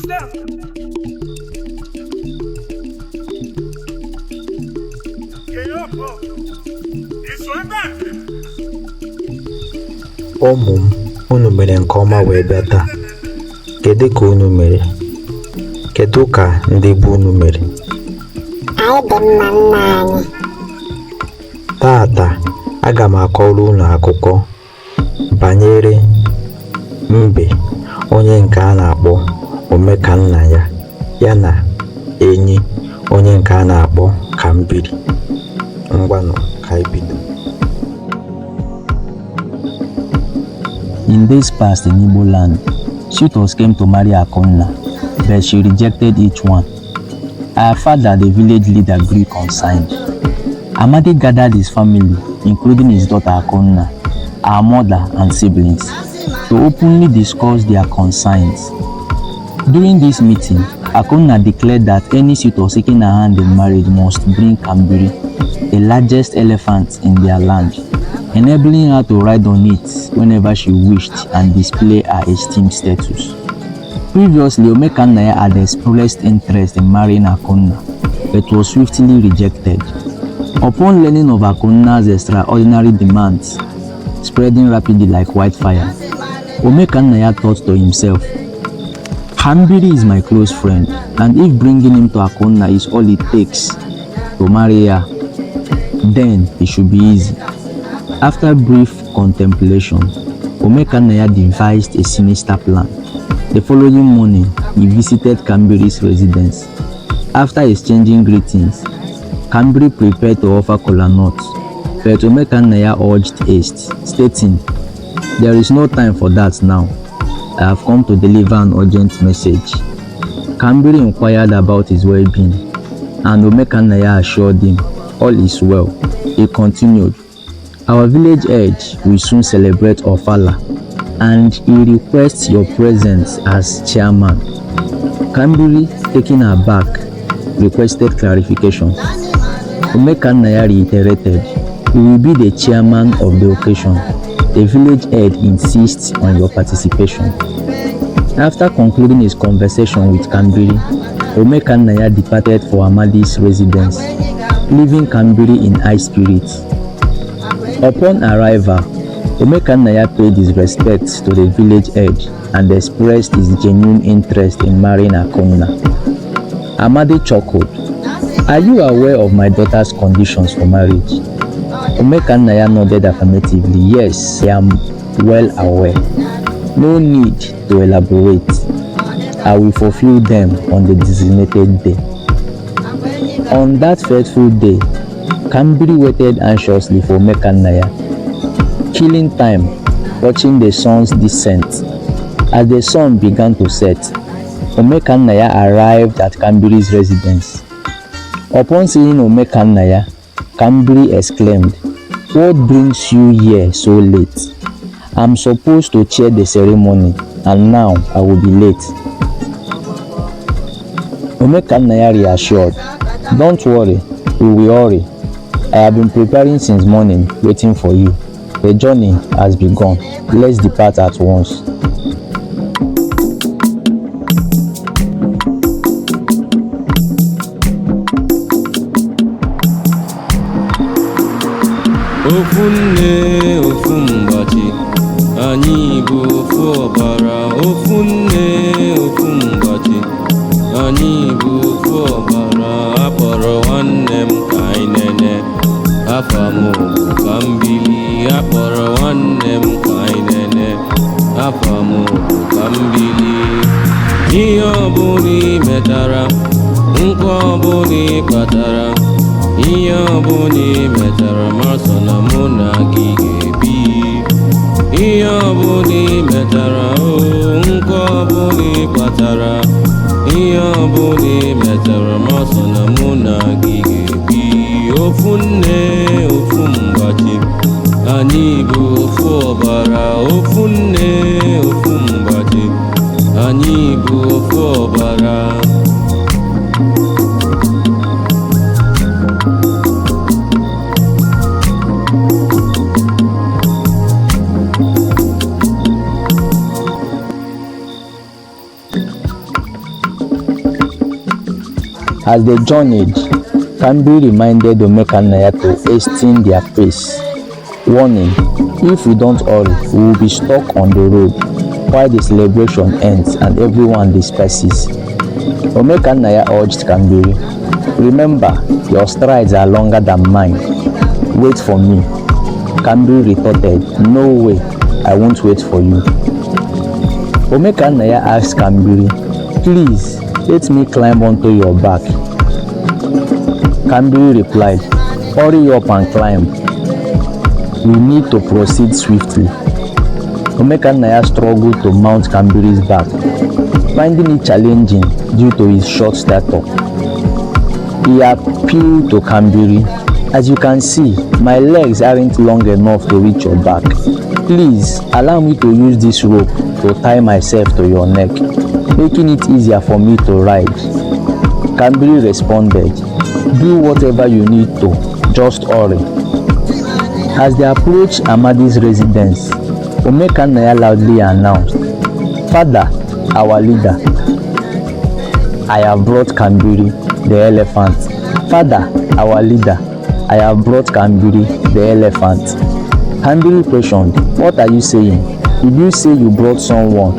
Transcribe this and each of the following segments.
Ụmụ m, unu mere nke ọma wee bịa taa. Kedu ka unu mere? Kedu ka ndị bụ unu mere? Anyị dị mma nna anyị. Taata, aga m akọrọ unu akụkọ banyere mbe onye nke a na-akpọ Omekanna ya na enyi onye nke a na-akpọ Kambiri. Ngwanụ ka anyị bido. In days past in Igbo land, suitors came to marry Akonna, but she rejected each one. Her father, the village leader, grew concerned. Amadi gathered his family, including his daughter Akonna, her mother and siblings, to openly discuss their concerns. During this meeting, Akonna declared that any suitor seeking her hand in marriage must bring Kambiri, the largest elephant in their land, enabling her to ride on it whenever she wished and display her esteemed status. Previously, Omekanna had expressed interest in marrying Akonna, but was swiftly rejected. Upon learning of Akonna's extraordinary demands, spreading rapidly like wildfire, Omekanna thought to himself, Kambiri is my close friend, and if bringing him to Akonna is all it takes to marry her, then it should be easy. After brief contemplation, Omekanna devised a sinister plan. The following morning, he visited Kambiri's residence. After exchanging greetings, Kambiri prepared to offer kola nuts, but Omekanna urged haste, stating, "There is no time for that now. I have come to deliver an urgent message." Kambiri inquired about his well-being, and Omekanna assured him, "All is well." He continued, "Our village edge will soon celebrate Ofala, and he requests your presence as chairman." Kambiri, taken aback, requested clarification. Omekanna reiterated, "You will be the chairman of the occasion. The village head insists on your participation." After concluding his conversation with Kambiri, Omekanna departed for Amadi's residence, leaving Kambiri in high spirits. Upon arrival, Omekanna paid his respects to the village head and expressed his genuine interest in marrying Akonna. Amadi chuckled, "Are you aware of my daughter's conditions for marriage?" Omekanna nodded affirmatively. "Yes, I am well aware. No need to elaborate. I will fulfill them on the designated day." On that fateful day, Kambiri waited anxiously for Omekanna, killing time watching the sun's descent. As the sun began to set, Omekanna arrived at Kambiri's residence. Upon seeing Omekanna, Kambiri exclaimed, "What brings you here so late? I'm supposed to chair the ceremony, and now I will be late." Omekanna reassured, "Don't worry, we will hurry. I have been preparing since morning, waiting for you. The journey has begun. Let's depart at once." Ofunne ofumbachi, anyị bụ ofu ọbara. Ofunne ofumbachi, anyị bụ ofu ọbara. Akpọrọ nwanne m ka anyị nene, afa m bụ Kambili. Akpọrọ nwanne m ka anyị nene, afa m bụ Kambili. Ihe ọbụla ị metara, nkwa ọbụla ị kpatara, ihe ọbụla ị metara, masọ na mụ na gị ga-ebi. Ihe ọbụla ị metara, nkwa ọbụla ị kpatara, ihe ọbụla ị metara, masọ na mụ na gị ga-ebi. Ofunne ofu mgbachi, anyị bụ ofu ọbara. Ofunne ofu mgbachi, anyị bụ ofu ọbara. As they journeyed, Kambiri reminded Omekanaya to hasten their pace, warning, if we don't hurry, we will be stuck on the road while the celebration ends and everyone disperses. Omekanaya urged Kambiri, remember, your strides are longer than mine. Wait for me. Kambiri retorted, no way, I won't wait for you. Omekanaya asked Kambiri, please, let me climb onto your back. Kambiri replied, hurry up and climb. We need to proceed swiftly. Omekanaya struggled to mount Kambiri's back, finding it challenging due to his short stature. He appealed to Kambiri, as you can see, my legs aren't long enough to reach your back. Please allow me to use this rope to tie myself to your neck, making it easier for me to ride. Kambiri responded, do whatever you need to, just hurry. As they approached Amadi's residence, Omekanaya loudly announced, Father, our leader, I have brought Kambiri, the elephant. Father, our leader, I have brought Kambiri, the elephant. Kambiri questioned, what are you saying? Did you say you brought someone?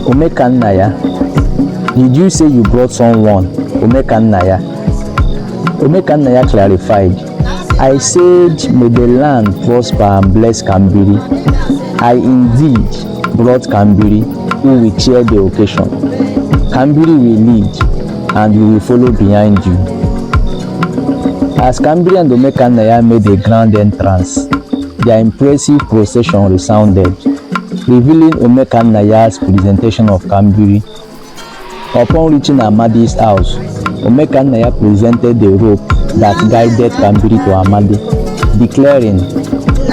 Omekanaya, did you say you brought someone? Omekanaya. Omekanaya clarified, I said, may the land prosper and bless Kambiri. I indeed brought Kambiri, who will cheer the occasion. Kambiri will lead, and we will follow behind you. As Kambiri and Omekanaya made a grand entrance, their impressive procession resounded, revealing Omekanaya's presentation of Kambiri. Upon reaching Amadi's house, Omekanaya presented the rope that guided Kambiri to Amadi, declaring,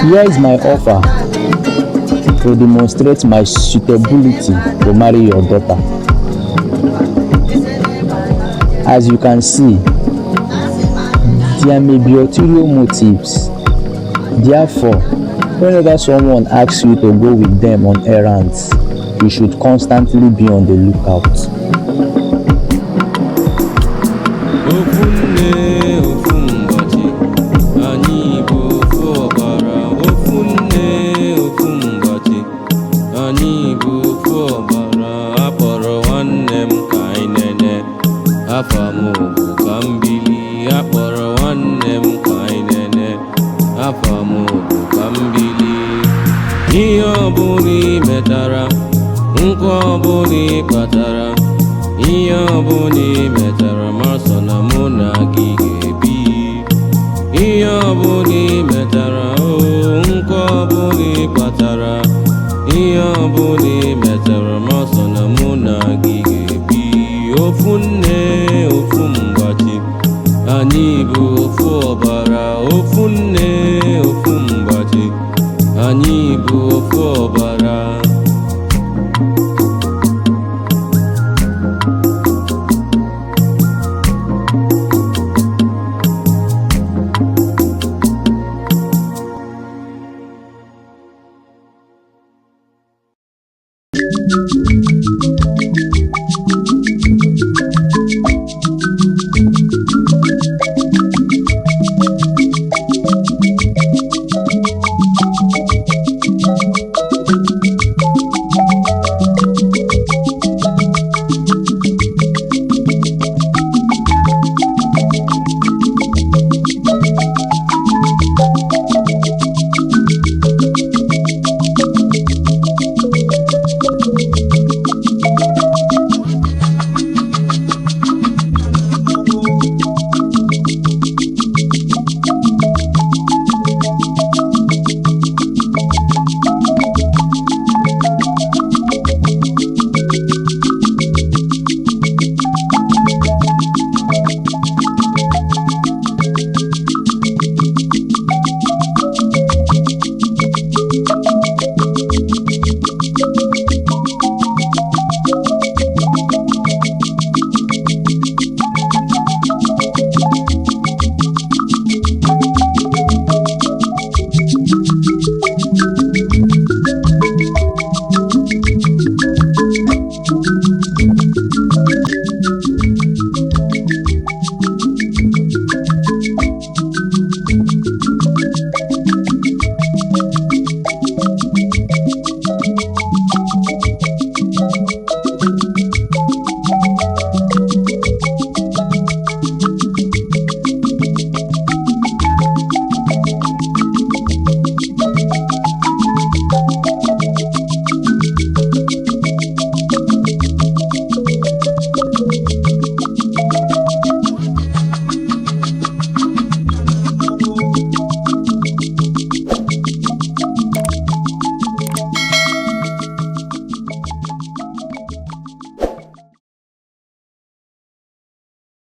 here is my offer to demonstrate my suitability to marry your daughter. As you can see, there may be ulterior motives. Therefore, whenever someone asks you to go with them on errands, you should constantly be on the lookout. Ihe ọbụla i metara, nkwa ọbụla i kpatara, ihe ọbụla i metara, ma sọ na mụ na gị ga-ebi. Ihe ọbụla i metara, nkwa ọbụla i kpatara, ihe ọbụla i metara, ma sọ na mụ na gị ga-ebi. Ofu nne, ofu mgbachi, anyị bụ ofu ọbara. Ofu nne, ofu mgbachi, anyị bụ ofu ọbara.